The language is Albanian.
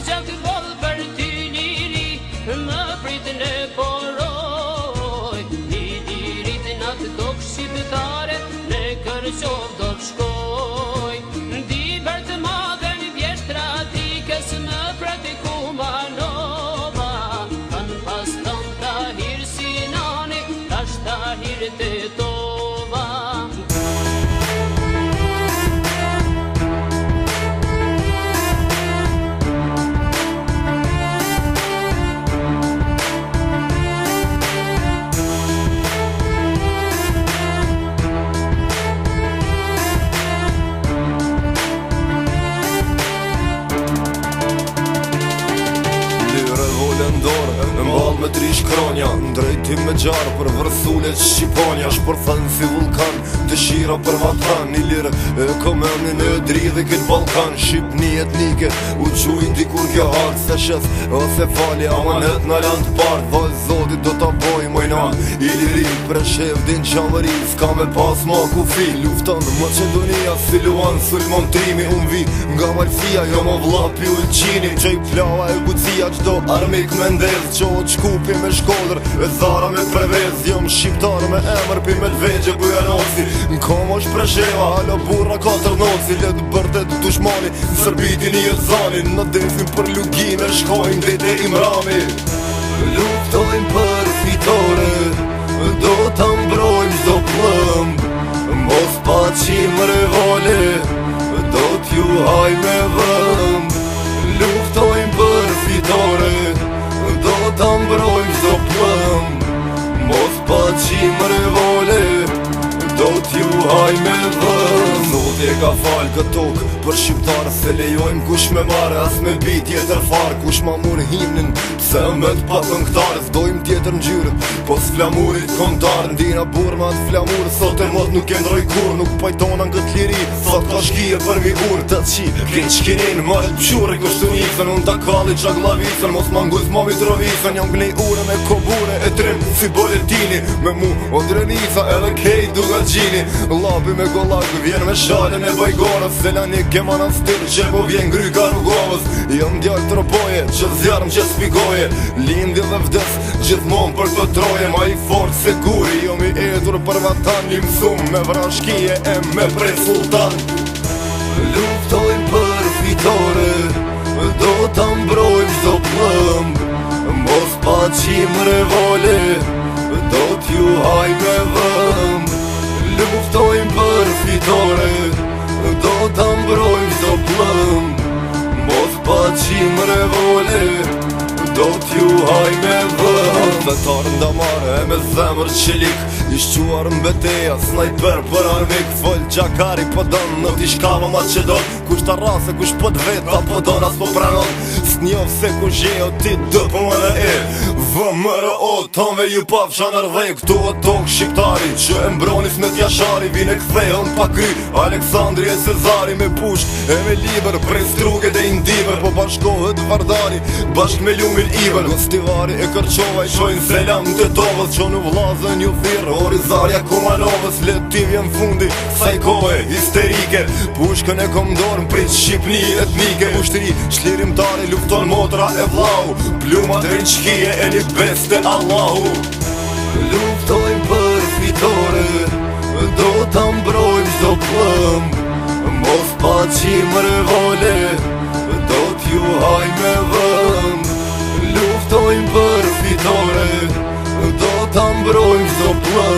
gjak boll për ty liri, më pritin e poroj. Lirit në atë tokë shqiptare, në Kërqov do të shkoj. Diber të madhen vjeshtra tikës, më pratiku manova. Kanë pas ton Tahir Sinani, tash Tahir Tetova. Mball me tri shkronja, ndrejtim me gjarë për vërsullet Shqiponja. Shpërthan si vulkan, dëshira për vatan, i lirë e komenin e dridhe këtë Balkan. Shqipni etnike, u quin dikur kjo hartë, se shes ose fali amanet në land partë. Vaj zotit do t'a boj mojnan, i lirin pre shef din qamëri, s'ka me pas ma ku fi. Lufton Macedonia, si Luan Sulmon Trimi, unë vi nga Malsia, jo ma vlapi Ulqini. Qoj plava e gucia, qdo armik me ndez, qohët shkupi me shkodër, e zara me prevez. Jom shqiptar me emër pi me lvegje Bujanosi, n'kom është presheva, halo burra 4 noci. Let bërtet dushmani, në sërbitin i e zanin, në defin për lugin e shkojnë dete Imrami. Luftojnë për fitore, do t'a mbrojmë zdo plëmb, mos pa qim revole, do t'ju haj me vëmb. Luftojnë për fitore, do t'a mbrojmë zdo plëmb, mos pa qim revole, do t'ju haj me vëmb. Zoti e ka falë këtë tokë për shqiptarë, se lejojmë kush me mare, as me bi tjetër farë. Kush ma mur himnin, pse më të patën këtarë, zdojmë tjetër në gjyrët, po s'flamurit kontarë. Ndina burma të flamurë, sot e mot nuk e ndroj kur, nuk pajtona në këtë liri, sot ka shkije për mi urë. Të qi, kej qkinin, ma e pëshurë i kushtu njësën, unë ta kalli qa glavicën, mos ma ngujth ma vitrovicën. Jam glej ure me kobure e trim si boletini, me mu o drenica edhe kej duga gjini. Lapi me golak, vjen me shalën e bajgonës, Selanik e manastir që po vjen ngryka rrugovës. Jam djallë tropoje, që zjarëm që spikoje, lindi dhe vdes gjithmon për të troje. Ma i fort se guri, jom i edur për vatan, një mësum me vrashkije e me prej sultan. Luftojnë për fitore, do t'a mbrojmë zdo plëmb, mos pa qim revole, do t'ju haj me vëmb. Luftojnë për fitore, do t'a mbrojmë zdo plëmb, mos pa qim revole, do t'ju haj me vëmb. Vetar ndamare e me zemër qilik, i shquar mbeteja, snajper për armik. Fol gjakari po don, në t'i shkava Macedon, kush t'a rase, kush po t'vet, ta po don, as po pranon. S'njov se ku zhejo ti dë po më në e, vëmërë o, tonve ju pafsha nërvej. Këtu o tokë shqiptari, që e mbronis me t'jashari, vine kthehën pa kry, Aleksandri e Cezari. Me push e me liber, prej struge dhe indiver, po bashkohet Vardari, bashk me lumin Iber. Gostivari e Kërqova, i shojnë selam të tovës, që në vlazën ju thirë, Orizarja Kumanovës. Letiv jem fundi, saj kohë histerike, pushkën e kom dorën, prit Shqipni etnike. Pushtri, shlirimtari, lufton motra e vlau, plumat rinqkije e një beste Allahu. Luftojnë për fitore, do t'a mbrojmë zdo plëmb, mos pa qim revole, do t'ju haj me vëmb. Luftojnë për fitore, do t'a mbrojmë zdo plëmb,